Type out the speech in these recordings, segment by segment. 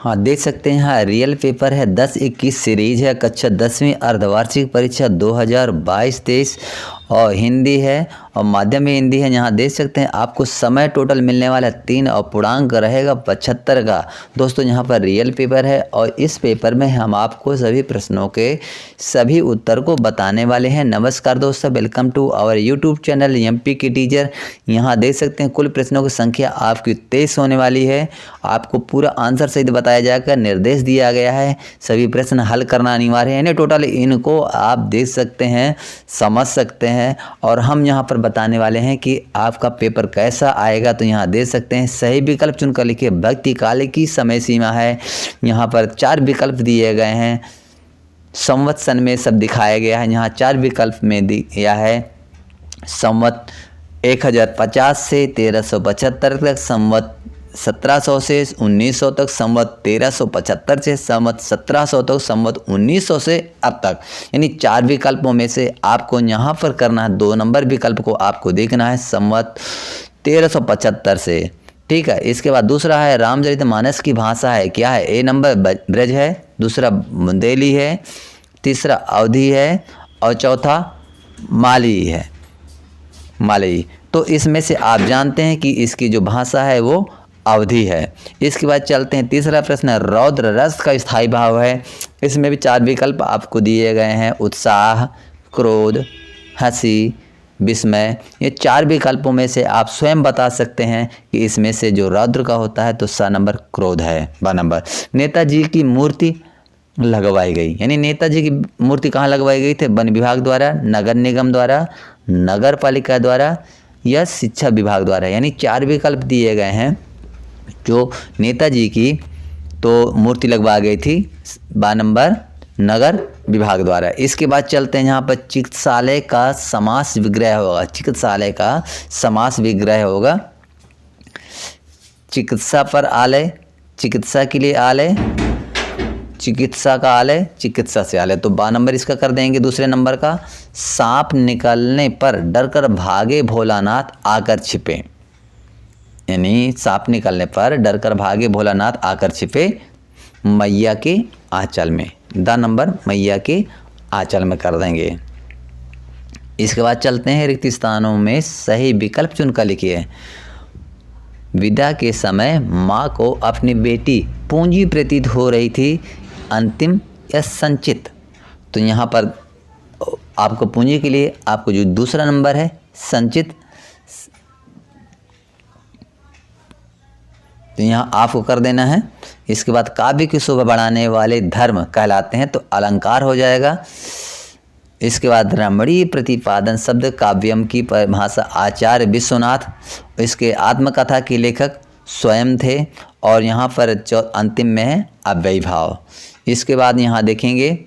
हाँ देख सकते हैं, यहाँ रियल पेपर है 10-21 सीरीज है, कक्षा 10वीं अर्धवार्षिक परीक्षा 2022-23 और हिंदी है और माध्यम में हिंदी है। यहाँ देख सकते हैं आपको समय टोटल मिलने वाला है 3 और पूर्णांक रहेगा 75 का। दोस्तों यहाँ पर रियल पेपर है और इस पेपर में हम आपको सभी प्रश्नों के सभी उत्तर को बताने वाले हैं। नमस्कार दोस्तों, welcome to our YouTube channel MP की टीचर। यहाँ देख सकते हैं कुल प्रश्नों की संख्या आपकी 23 होने वाली है। आपको पूरा आंसर सहित बताया जाकर निर्देश दिया गया है, सभी प्रश्न हल करना अनिवार्य है। यानी टोटल इनको आप देख सकते हैं, समझ सकते हैं और हम यहाँ पर बताने वाले हैं कि आपका पेपर कैसा आएगा। तो यहाँ देख सकते हैं सही विकल्प चुनकर लिखिए। भक्ति काल की समय सीमा है, यहाँ पर 4 विकल्प दिए गए हैं। संवत्सर में सब दिखाया गया है, यहाँ 4 विकल्प में दिया है। संवत 1050 से 1375 तक, संवत 1700 से 1900 तक, संवत 1375 से संवत 1700 तक, संवत 1900 से अब तक। यानी 4 विकल्पों में से आपको यहाँ पर करना है 2 नंबर विकल्प को आपको देखना है संवत 1375 से। ठीक है, इसके बाद दूसरा है रामचरितमानस की भाषा है क्या है। ए नंबर ब्रज है, दूसरा बुंदेली है, तीसरा अवधी है और चौथा मालवी है, मालवी। तो इसमें से आप जानते हैं कि इसकी जो भाषा है वो अवधि है। इसके बाद चलते हैं तीसरा प्रश्न, रौद्र रस का स्थायी भाव है। इसमें भी 4 विकल्प आपको दिए गए हैं, उत्साह, क्रोध, हंसी, विस्मय। ये 4 विकल्पों में से आप स्वयं बता सकते हैं कि इसमें से जो रौद्र का होता है तो स नंबर क्रोध है। ब नंबर नेताजी की मूर्ति लगवाई गई, यानी नेताजी की मूर्ति कहाँ लगवाई गई थी। वन विभाग द्वारा, नगर निगम द्वारा, नगर पालिका द्वारा या शिक्षा विभाग द्वारा। यानी 4 विकल्प दिए गए हैं जो नेताजी की तो मूर्ति लगवा गई थी 12 नंबर नगर विभाग द्वारा। इसके बाद चलते हैं यहाँ पर चिकित्सालय का समास विग्रह होगा। चिकित्सालय का समास विग्रह होगा। चिकित्सा पर आलय, चिकित्सा के लिए आलय, चिकित्सा का आलय, चिकित्सा से आलय। तो 12 नंबर इसका कर देंगे। दूसरे नंबर का सांप निकलने पर डरकर भागे भोलानाथ आकर छिपे, यानी सांप निकलने पर डरकर भागे भोलानाथ आकर छिपे मैया के आंचल में। 10 नंबर मैया के आंचल में कर देंगे। इसके बाद चलते हैं रिक्त स्थानों में सही विकल्प चुनकर लिखिए। विदा के समय माँ को अपनी बेटी पूंजी प्रतीत हो रही थी, अंतिम या संचित। तो यहाँ पर आपको पूंजी के लिए आपको जो दूसरा नंबर है संचित, तो यहाँ आपको कर देना है। इसके बाद काव्य की शोभा बढ़ाने वाले धर्म कहलाते हैं, तो अलंकार हो जाएगा। इसके बाद रमणीय प्रतिपादन शब्द काव्यम की परिभाषा आचार्य विश्वनाथ, इसके आत्मकथा के लेखक स्वयं थे और यहाँ पर अंतिम में है अव्ययी भाव। इसके बाद यहाँ देखेंगे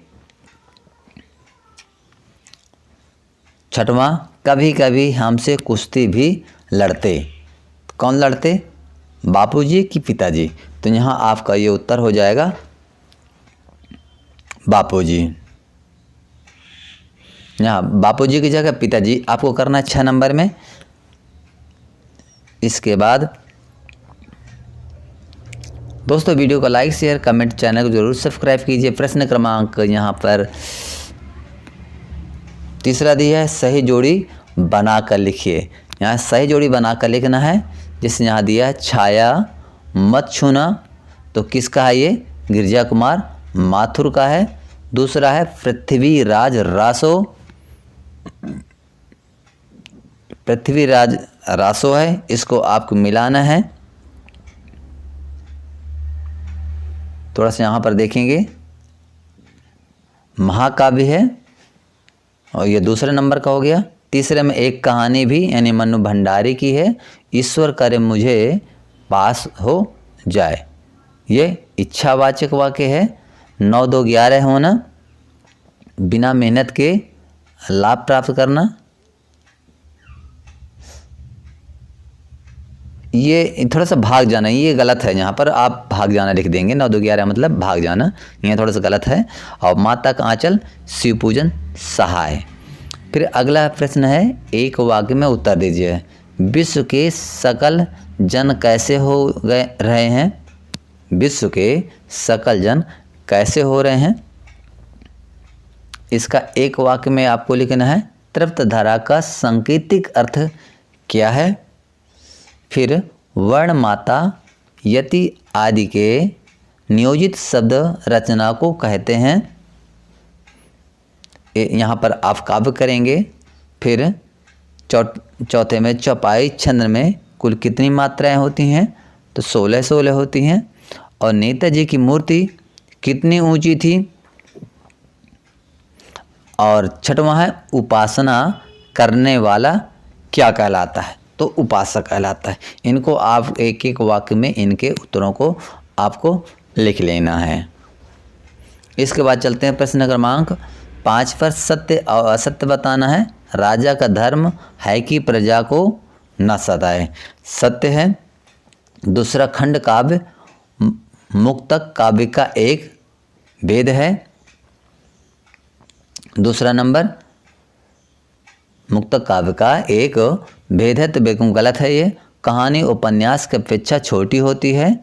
6वां, कभी कभी हमसे कुश्ती भी लड़ते। कौन लड़ते? बापूजी की पिताजी। तो यहाँ आपका ये उत्तर हो जाएगा बापूजी। यहाँ बापूजी की जगह पिताजी आपको करना है 6 नंबर में। इसके बाद दोस्तों वीडियो को लाइक शेयर कमेंट, चैनल को जरूर सब्सक्राइब कीजिए। प्रश्न क्रमांक यहाँ पर तीसरा दिया है, सही जोड़ी बनाकर लिखिए। यहाँ सही जोड़ी बनाकर लिखना है। जिसने यहाँ दिया है छाया मत छूना, तो किसका है ये? गिरजा कुमार माथुर का है। दूसरा है पृथ्वीराज रासो, पृथ्वीराज रासो है, इसको आपको मिलाना है। थोड़ा सा यहाँ पर देखेंगे महाकाव्य है और ये दूसरे नंबर का हो गया। तीसरे में एक कहानी भी यानी मनु भंडारी की है, ईश्वर करे मुझे पास हो जाए, ये इच्छावाचक वाक्य है। 9 2 11 होना, बिना मेहनत के लाभ प्राप्त करना, ये थोड़ा सा भाग जाना, ये गलत है। यहाँ पर आप भाग जाना लिख देंगे। 9 2 11 मतलब भाग जाना, ये थोड़ा सा गलत है। और माता का आंचल शिव पूजन सहाय। फिर अगला प्रश्न है, एक वाक्य में उत्तर दीजिए। विश्व के सकल जन कैसे हो गए रहे हैं? विश्व के सकल जन कैसे हो रहे हैं। इसका एक वाक्य में आपको लिखना है तृप्त धारा का सांकेतिक अर्थ क्या है। फिर वर्ण माता यति आदि के नियोजित शब्द रचना को कहते हैं। यहाँ पर आप काव्य करेंगे। फिर चौथे में चौपाई छंद में कुल कितनी मात्राएं होती हैं, तो 16 होती हैं। और नेताजी की मूर्ति कितनी ऊंची थी। और छठवां है उपासना करने वाला क्या कहलाता है, तो उपासक कहलाता है। इनको आप एक एक वाक्य में इनके उत्तरों को आपको लिख लेना है। इसके बाद चलते हैं प्रश्न क्रमांक 5 पर। सत्य और असत्य बताना है। राजा का धर्म है कि प्रजा को न सताए, सत्य है। दूसरा, खंड काव्य मुक्तक काव्य का एक भेद है। दूसरा नंबर, मुक्तक काव्य का एक भेद है, तो बिल्कुल गलत है ये। कहानी उपन्यास की अपेक्षा छोटी होती है,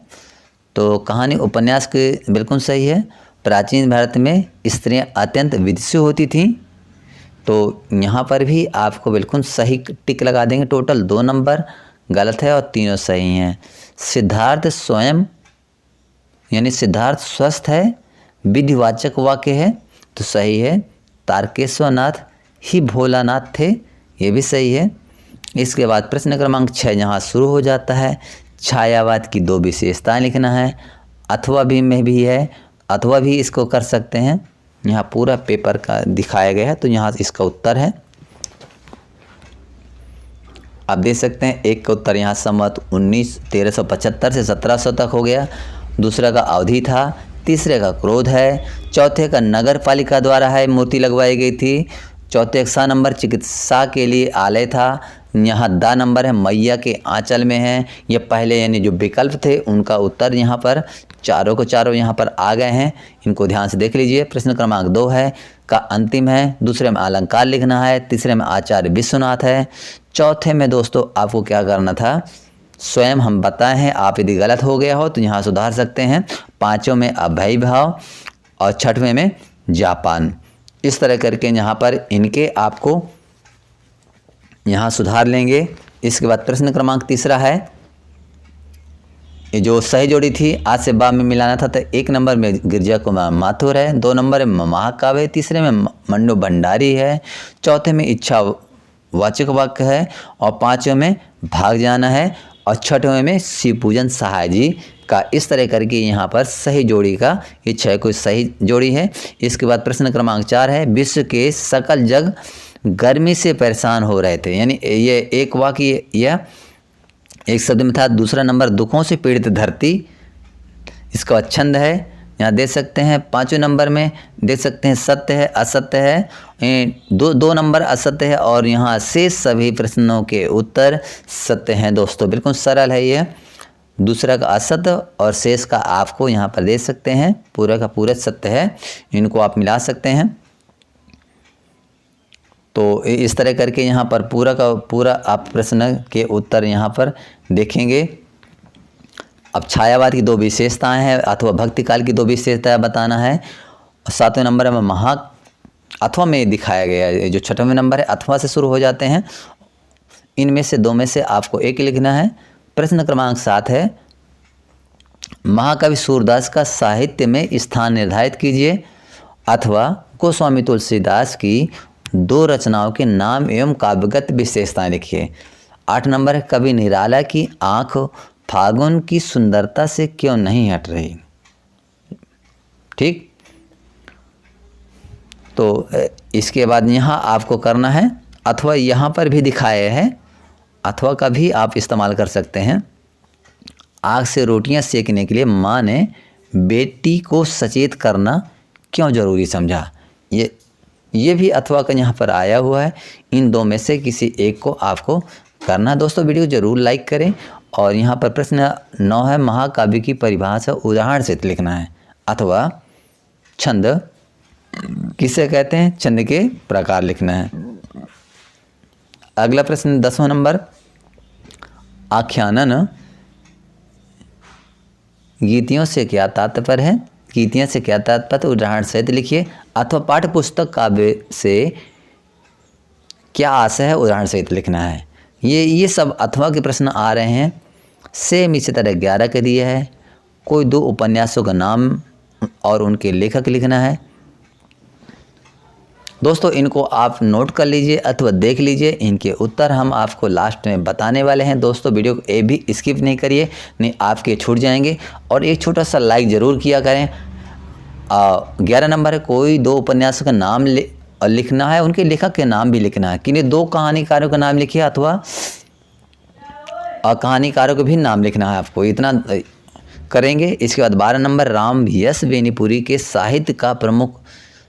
तो कहानी उपन्यास के बिल्कुल सही है। प्राचीन भारत में स्त्रियां अत्यंत विदुषी होती थीं, तो यहाँ पर भी आपको बिल्कुल सही टिक लगा देंगे। टोटल 2 नंबर गलत है और तीनों सही हैं। सिद्धार्थ स्वयं यानी सिद्धार्थ स्वस्थ है, विधिवाचक वाक्य है, तो सही है। तारकेश्वर नाथ ही भोलानाथ थे, ये भी सही है। इसके बाद प्रश्न क्रमांक 6 यहाँ शुरू हो जाता है। छायावाद की 2 विशेषताएं लिखना है। अथवा भी में भी है, अथवा भी इसको कर सकते हैं। यहाँ पूरा पेपर का दिखाया गया है, तो यहाँ इसका उत्तर है। आप देख सकते हैं एक का उत्तर यहाँ संवत 1375 से 1700 तक हो गया। दूसरा का अवधि था। तीसरे का क्रोध है। चौथे का नगर पालिका द्वारा है मूर्ति लगवाई गई थी। चौथे का नंबर चिकित्सा के लिए आलय था। यहाँ दा नंबर है मैया के आंचल में है। ये पहले यानी जो विकल्प थे उनका उत्तर यहाँ पर चारों को चारों यहाँ पर आ गए हैं, इनको ध्यान से देख लीजिए। प्रश्न क्रमांक 2 है का अंतिम है। दूसरे में अलंकार लिखना है। तीसरे में आचार्य विश्वनाथ है। चौथे में दोस्तों आपको क्या करना था, स्वयं हम बताए हैं। आप यदि गलत हो गया हो तो यहाँ सुधार सकते हैं। पाँचों में अभय भाव और छठवें में जापान। इस तरह करके यहाँ पर इनके आपको यहाँ सुधार लेंगे। इसके बाद प्रश्न क्रमांक 3 है। ये जो सही जोड़ी थी आज से बा में मिलाना था, तो 1 नंबर में गिरजा कुमार माथुर है। 2 नंबर में महाकाव्य है। तीसरे में मंडो भंडारी है। चौथे में इच्छा वाचक वाक्य है। और 5वें में भाग जाना है। और 6वें में शिव पूजन सहाय जी का। इस तरह करके यहाँ पर सही जोड़ी का ये 6 कोई सही जोड़ी है। इसके बाद प्रश्न क्रमांक 4 है। विश्व के सकल जग गर्मी से परेशान हो रहे थे, यानी ये एक वाक्य यह एक शब्द में था। दूसरा नंबर दुखों से पीड़ित धरती, इसका छंद है, यहाँ देख सकते हैं। 5वें नंबर में देख सकते हैं सत्य है असत्य है। 2 नंबर असत्य है और यहाँ से सभी प्रश्नों के उत्तर सत्य हैं दोस्तों, बिल्कुल सरल है ये। दूसरा का असत्य और शेष का आपको यहाँ पर देख सकते हैं पूरा का पूरा सत्य है, इनको आप मिला सकते हैं। तो इस तरह करके यहाँ पर पूरा का पूरा आप प्रश्न के उत्तर यहाँ पर देखेंगे। अब छायावाद की 2 विशेषताएं हैं अथवा भक्ति काल की 2 विशेषताएं बताना है। 7वें नंबर में अथवा में दिखाया गया है। जो 6वें नंबर है अथवा से शुरू हो जाते हैं। इनमें से 2 में से आपको एक लिखना है। प्रश्न क्रमांक 7 है। महाकवि सूरदास का साहित्य में स्थान निर्धारित कीजिए अथवा गोस्वामी तुलसीदास की 2 रचनाओं के नाम एवं काव्यगत विशेषताएं लिखिए। 8 नंबर है। कवि निराला की आंख फागुन की सुंदरता से क्यों नहीं हट रही। ठीक, तो इसके बाद यहाँ आपको करना है अथवा यहाँ पर भी दिखाया है, अथवा का भी आप इस्तेमाल कर सकते हैं। आग से रोटियां सेकने के लिए माँ ने बेटी को सचेत करना क्यों जरूरी समझा। ये भी अथवा का यहाँ पर आया हुआ है। इन 2 में से किसी एक को आपको करना है। दोस्तों वीडियो जरूर लाइक करें। और यहाँ पर प्रश्न 9 है। महाकाव्य की परिभाषा उदाहरण से लिखना है अथवा छंद किसे कहते हैं, छंद के प्रकार लिखना है। अगला प्रश्न 10वां नंबर। आख्यानन गीतियों से क्या तात्पर्य है, गीतियाँ से क्या तात्पर्य, उदाहरण सहित लिखिए। अथवा पाठ्य पुस्तक काव्य से क्या आशय है, उदाहरण सहित लिखना है। ये सब अथवा के प्रश्न आ रहे हैं। सेम इसी तरह 11 के दिया है। कोई 2 उपन्यासों का नाम और उनके लेखक लिखना है। दोस्तों इनको आप नोट कर लीजिए अथवा देख लीजिए, इनके उत्तर हम आपको लास्ट में बताने वाले हैं। दोस्तों वीडियो को भी स्किप नहीं करिए, नहीं आपके छूट जाएंगे। और एक छोटा सा लाइक ज़रूर किया करें। 11 नंबर है, कोई 2 उपन्यासों का नाम लिखना है, उनके लेखक के नाम भी लिखना है। किन्हीं 2 कहानीकारों का नाम लिखिए अथवा कहानीकारों को भी नाम लिखना है आपको, इतना करेंगे। इसके बाद 12 नंबर, राम यश बेनीपुरी के साहित्य का प्रमुख,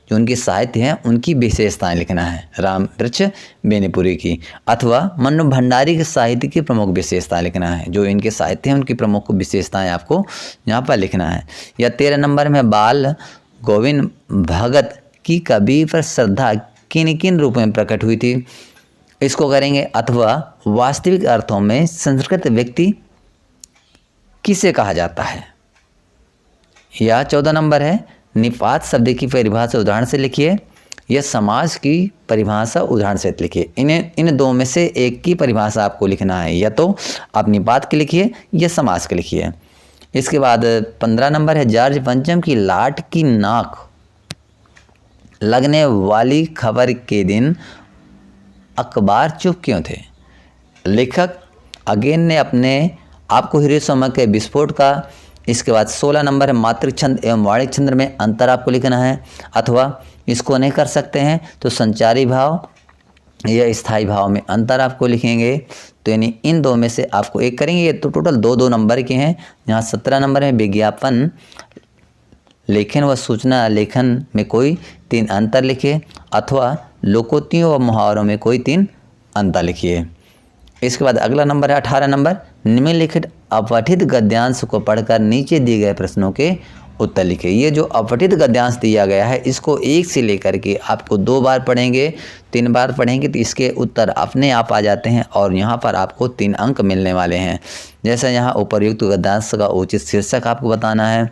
जो उनकी साहित्य हैं उनकी विशेषताएं लिखना है, राम वृक्ष बेनीपुरी की। अथवा मन्नू भंडारी के साहित्य की प्रमुख विशेषताएं लिखना है, जो इनके साहित्य हैं उनकी प्रमुख विशेषताएं आपको यहाँ पर लिखना है। या 13 नंबर में, बाल गोविंद भगत की कवि पर श्रद्धा किन किन रूपों में प्रकट हुई थी, इसको करेंगे। अथवा वास्तविक अर्थों में संस्कृत व्यक्ति किसे कहा जाता है। या 14 नंबर है, निपात शब्द की परिभाषा उदाहरण से लिखिए। यह समाज की परिभाषा उदाहरण से लिखिए। इन 2 में से एक की परिभाषा आपको लिखना है, या तो आप निपात की लिखिए या समाज के लिखिए। इसके बाद 15 नंबर है, जॉर्ज पंचम की लाट की नाक लगने वाली खबर के दिन अखबार चुप क्यों थे। लेखक अगेन ने अपने आपको हिरोशिमा के विस्फोट का। इसके बाद 16 नंबर है, मातृक छंद एवं वाणिक छंद में अंतर आपको लिखना है। अथवा इसको नहीं कर सकते हैं तो संचारी भाव या स्थायी भाव में अंतर आपको लिखेंगे। तो यानी इन 2 में से आपको एक करेंगे। ये तो टोटल 2-2 नंबर के हैं। यहाँ 17 नंबर है, विज्ञापन लेखन व सूचना लेखन में कोई 3 अंतर लिखिए। अथवा लोकोक्तियों व मुहावरों में कोई 3 अंतर लिखिए। इसके बाद अगला नंबर है 18 नंबर, निम्नलिखित अपठित गद्यांश को पढ़कर नीचे दिए गए प्रश्नों के उत्तर लिखिए। ये जो अपठित गद्यांश दिया गया है इसको 1 से लेकर के आपको 2 बार पढ़ेंगे, 3 बार पढ़ेंगे तो इसके उत्तर अपने आप आ जाते हैं और यहाँ पर आपको 3 अंक मिलने वाले हैं। जैसा यहाँ उपर्युक्त गद्यांश का उचित शीर्षक आपको बताना है।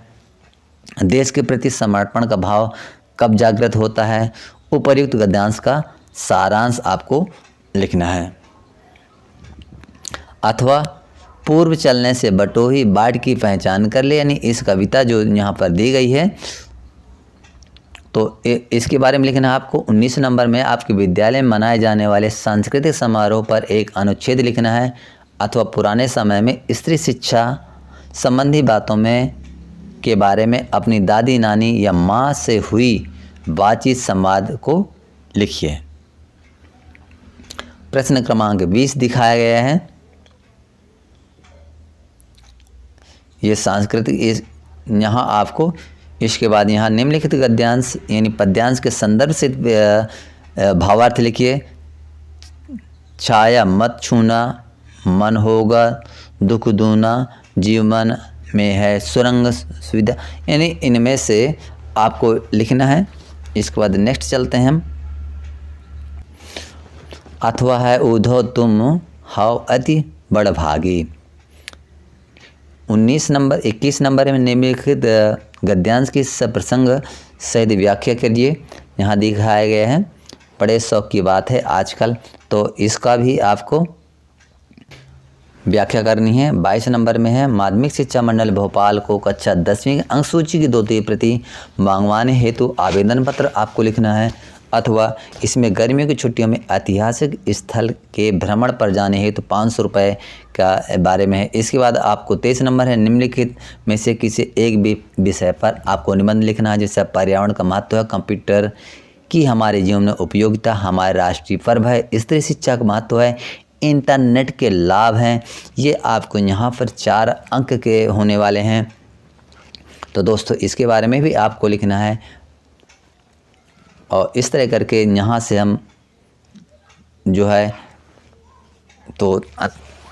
देश के प्रति समर्पण का भाव कब जागृत होता है। उपर्युक्त गद्यांश का सारांश आपको लिखना है। अथवा पूर्व चलने से बटोही बाट की पहचान कर ले, यानी इस कविता जो यहाँ पर दी गई है तो इसके बारे में लिखना है आपको। 19 नंबर में, आपके विद्यालय में मनाए जाने वाले सांस्कृतिक समारोह पर एक अनुच्छेद लिखना है। अथवा पुराने समय में स्त्री शिक्षा संबंधी बातों में के बारे में अपनी दादी नानी या माँ से हुई बातचीत संवाद को लिखिए। प्रश्न क्रमांक 20 दिखाया गया है। ये सांस्कृतिक यहाँ आपको, इसके बाद यहाँ निम्नलिखित गद्यांश यानी पद्यांश के संदर्भ से भावार्थ लिखिए। छाया मत छूना, मन होगा दुख दूना, जीवन में है सुरंग सुविधा, यानी इनमें से आपको लिखना है। इसके बाद नेक्स्ट चलते हैं हम। अथवा है, उधो तुम हाउ अति बड़भागी। 21 नंबर में निम्नलिखित गद्यांश की सप्रसंग सहित व्याख्या करिए। यहाँ दिखाया गया है। बड़े शौक की बात है आजकल, तो इसका भी आपको व्याख्या करनी है। 22 नंबर में है, माध्यमिक शिक्षा मंडल भोपाल को कक्षा 10वीं अंक सूची की 2 प्रति मंगवाने हेतु आवेदन पत्र आपको लिखना है। अथवा इसमें गर्मियों की छुट्टियों में ऐतिहासिक स्थल के भ्रमण पर जाने हेतु 500 रुपये का बारे में है। इसके बाद आपको 23 नंबर है, निम्नलिखित में से किसी एक भी विषय पर आपको निबंध लिखना है। जैसे पर्यावरण का महत्व है, कंप्यूटर की हमारे जीवन में उपयोगिता, हमारे राष्ट्रीय पर्व है, स्त्री शिक्षा का महत्व है, इंटरनेट के लाभ हैं। ये आपको यहाँ पर 4 अंक के होने वाले हैं। तो दोस्तों इसके बारे में भी आपको लिखना है। और इस तरह करके यहाँ से हम जो है तो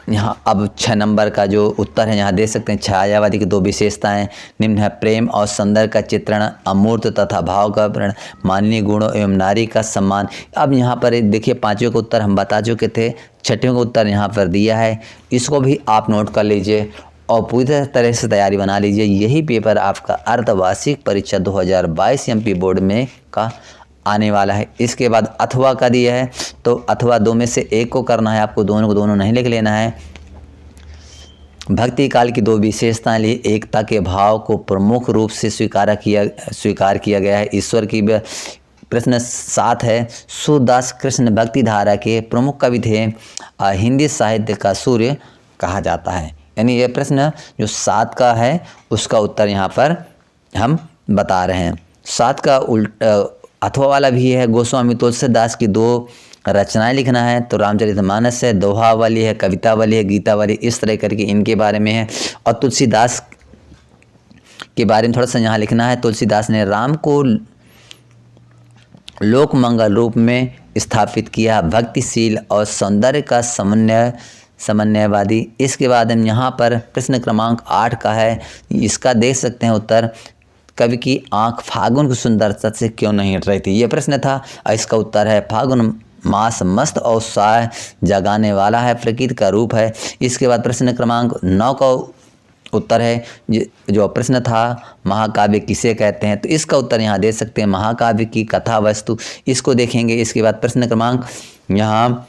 यहाँ अब 6 नंबर का जो उत्तर है यहाँ देख सकते हैं। छायावादी की 2 विशेषताएं निम्न है, प्रेम और सौंदर्य का चित्रण, अमूर्त तथा भाव का प्रण, मानवीय गुणों एवं नारी का सम्मान। अब यहाँ पर देखिए 5वें का उत्तर हम बता चुके थे, 6वें का उत्तर यहाँ पर दिया है, इसको भी आप नोट कर लीजिए। और पूरी तरह से तैयारी बना लीजिए। यही पेपर आपका अर्धवार्षिक परीक्षा 2022 एमपी बोर्ड में का आने वाला है। इसके बाद अथवा का दिया है, तो अथवा दो में से एक को करना है आपको, दोनों को दोनों नहीं लिख लेना है। भक्ति काल की दो विशेषताएं ली, एकता के भाव को प्रमुख रूप से स्वीकार किया गया है। ईश्वर की प्रश्न 7 है, सूरदास कृष्ण भक्ति धारा के प्रमुख कवि थे, हिंदी साहित्य का सूर्य कहा जाता है। यानी ये प्रश्न जो 7 का है उसका उत्तर यहाँ पर हम बता रहे हैं। 7 का अथवा वाला भी है, गोस्वामी तुलसीदास की 2 रचनाएं लिखना है, तो रामचरितमानस है, दोहावली है, कवितावली है, गीतावली, इस तरह करके इनके बारे में है। और तुलसीदास के बारे में थोड़ा सा यहाँ लिखना है। तुलसीदास ने राम को लोक मंगल रूप में स्थापित किया, भक्तिशील और सौंदर्य का समन्वयवादी। इसके बाद हम यहाँ पर प्रश्न क्रमांक 8 का है, इसका देख सकते हैं उत्तर, कवि की आंख फागुन की सुंदरता से क्यों नहीं हट रही थी, ये प्रश्न था। और इसका उत्तर है, फागुन मास मस्त और उत्साह जगाने वाला है, प्रकृति का रूप है। इसके बाद प्रश्न क्रमांक 9 का उत्तर है, जो प्रश्न था, महाकाव्य किसे कहते हैं, तो इसका उत्तर यहाँ दे सकते हैं, महाकाव्य की कथा वस्तु। इसको देखेंगे। इसके बाद प्रश्न क्रमांक यहाँ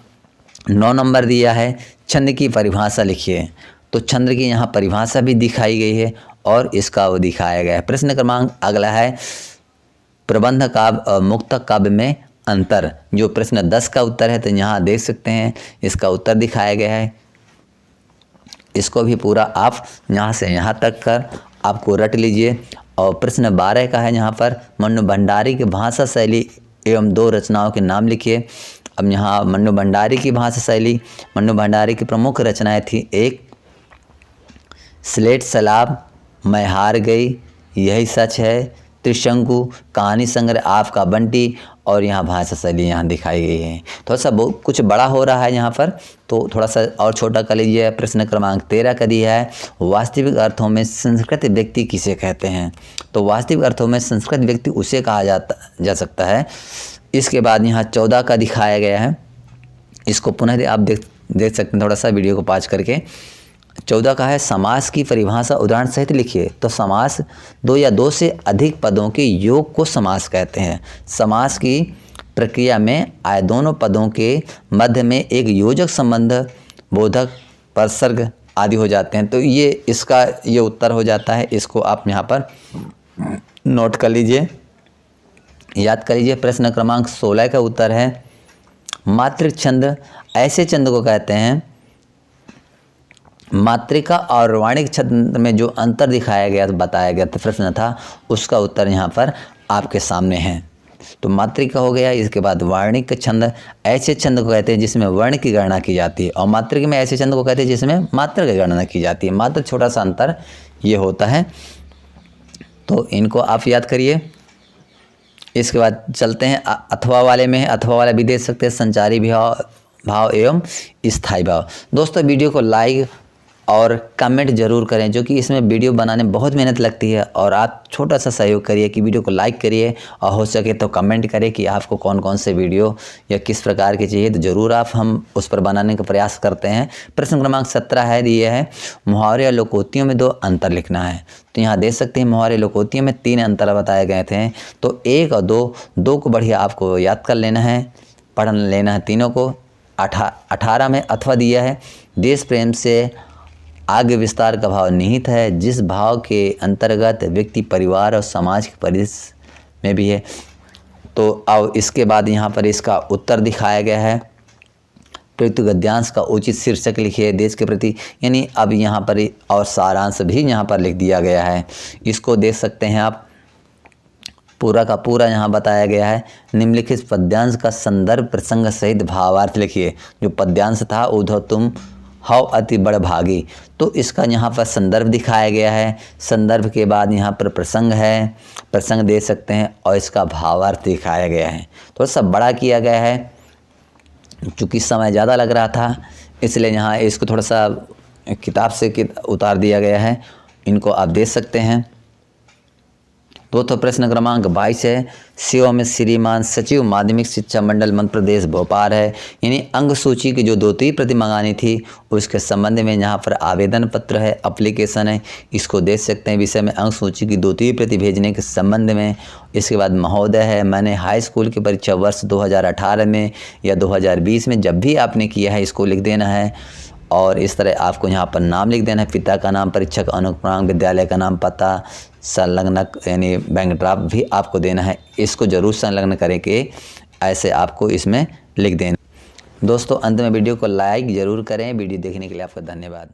9 नंबर दिया है, छंद की परिभाषा लिखिए, तो छंद की यहाँ परिभाषा भी दिखाई गई है और इसका वो दिखाया गया है। प्रश्न क्रमांक अगला है, प्रबंध काव्य और मुक्तक काव्य में अंतर, जो प्रश्न 10 का उत्तर है, तो यहाँ देख सकते हैं इसका उत्तर दिखाया गया है। इसको भी पूरा आप यहाँ से यहाँ तक कर आपको रट लीजिए। और प्रश्न 12 का है, यहाँ पर मन्नू भंडारी की भाषा शैली एवं 2 रचनाओं के नाम लिखिए। अब यहाँ मन्नू भंडारी की भाषा शैली, मन्नू भंडारी की प्रमुख रचनाएं थी, एक स्लेट सलाब, मैं हार गई, यही सच है, त्रिशंकु, कहानी संग्रह आपका बंटी, और यहाँ भाषा शैली यहाँ दिखाई गई है। थोड़ा सा बहुत कुछ बड़ा हो रहा है यहाँ पर, तो थोड़ा सा और छोटा कर लीजिए। प्रश्न क्रमांक 13 का दिया है, वास्तविक अर्थों में संस्कृत व्यक्ति किसे कहते हैं, तो वास्तविक अर्थों में संस्कृत व्यक्ति उसे कहा जा सकता है। इसके बाद यहाँ 14 का दिखाया गया है, इसको पुनः आप देख सकते हैं, थोड़ा सा वीडियो को पॉज करके। 14 का है, समास की परिभाषा उदाहरण सहित लिखिए, तो समास 2 या 2 से अधिक पदों के योग को समास कहते हैं। समास की प्रक्रिया में आए दोनों पदों के मध्य में एक योजक संबंध, बोधक, परसर्ग आदि हो जाते हैं, तो ये इसका ये उत्तर हो जाता है। इसको आप यहाँ पर नोट कर लीजिए, याद कर लीजिए। प्रश्न क्रमांक 16 का उत्तर है, मात्रिक छंद ऐसे छंद को कहते हैं, मात्रिका और वाणिक छंद में जो अंतर दिखाया गया तो बताया गया तो प्रश्न था, उसका उत्तर यहाँ पर आपके सामने है। तो मात्रिका हो गया। इसके बाद वाणिक छंद ऐसे छंद को कहते हैं जिसमें वर्ण की गणना की जाती है, और मात्रिक में ऐसे छंद को कहते हैं जिसमें मात्रा की गणना की जाती है। मात्र छोटा सा अंतर ये होता है, तो इनको आप याद करिए। इसके बाद चलते हैं अथवा वाले में। अथवा वाला भी देख सकते हैं, संचारी भाव एवं स्थायी भाव। दोस्तों वीडियो को लाइक और कमेंट जरूर करें, जो कि इसमें वीडियो बनाने में बहुत मेहनत लगती है, और आप छोटा सा सहयोग करिए कि वीडियो को लाइक करिए, और हो सके तो कमेंट करें कि आपको कौन कौन से वीडियो या किस प्रकार के चाहिए, तो ज़रूर आप हम उस पर बनाने का प्रयास करते हैं। प्रश्न क्रमांक 17 है, ये है मुहावरे और लोकोक्तियों में 2 अंतर लिखना है, तो यहाँ देख सकते हैं मुहावरे लोकोक्तियों में 3 अंतर बताए गए थे, तो 1 और 2 को बढ़िया आपको याद कर लेना है, पढ़ लेना है तीनों को। 18 में अथवा दिया है, देश प्रेम से आगे विस्तार का भाव निहित है, जिस भाव के अंतर्गत व्यक्ति, परिवार और समाज के परिसर में भी है। तो अब इसके बाद यहाँ पर इसका उत्तर दिखाया गया है, प्रयुक्त गद्यांश का उचित शीर्षक लिखिए, देश के प्रति, यानी अब यहाँ पर और सारांश भी यहाँ पर लिख दिया गया है। इसको देख सकते हैं आप, पूरा का पूरा यहाँ बताया गया है। निम्नलिखित पद्यांश का संदर्भ प्रसंग सहित भावार्थ लिखिए। जो पद्यांश था, उधो तुम हव अति बड़ भागी, तो इसका यहाँ पर संदर्भ दिखाया गया है। संदर्भ के बाद यहाँ पर प्रसंग है, प्रसंग दे सकते हैं, और इसका भावार्थ दिखाया गया है। थोड़ा सा बड़ा किया गया है, चूँकि समय ज़्यादा लग रहा था, इसलिए यहाँ इसको थोड़ा सा किताब से उतार दिया गया है। इनको आप देख सकते हैं। दोस्तों प्रश्न क्रमांक 22 है, सेवा में श्रीमान सचिव माध्यमिक शिक्षा मंडल मध्य प्रदेश भोपाल है। यानी अंग सूची की जो 2-3 प्रति मंगानी थी उसके संबंध में यहाँ पर आवेदन पत्र है, एप्लीकेशन है, इसको देख सकते हैं विषय में अंग सूची की 2-3 प्रति भेजने के संबंध में। इसके बाद महोदय है, मैंने हाई स्कूल की परीक्षा वर्ष 2018 में या 2020 में जब भी आपने किया है इसको लिख देना है। और इस तरह आपको यहाँ पर नाम लिख देना है, पिता का नाम, परीक्षक अनुक्रमांक, विद्यालय का नाम, पता, संलग्नक यानी बैंक ड्राफ्ट भी आपको देना है। इसको जरूर संलग्न करके ऐसे आपको इसमें लिख देना। दोस्तों अंत में वीडियो को लाइक ज़रूर करें। वीडियो देखने के लिए आपका धन्यवाद।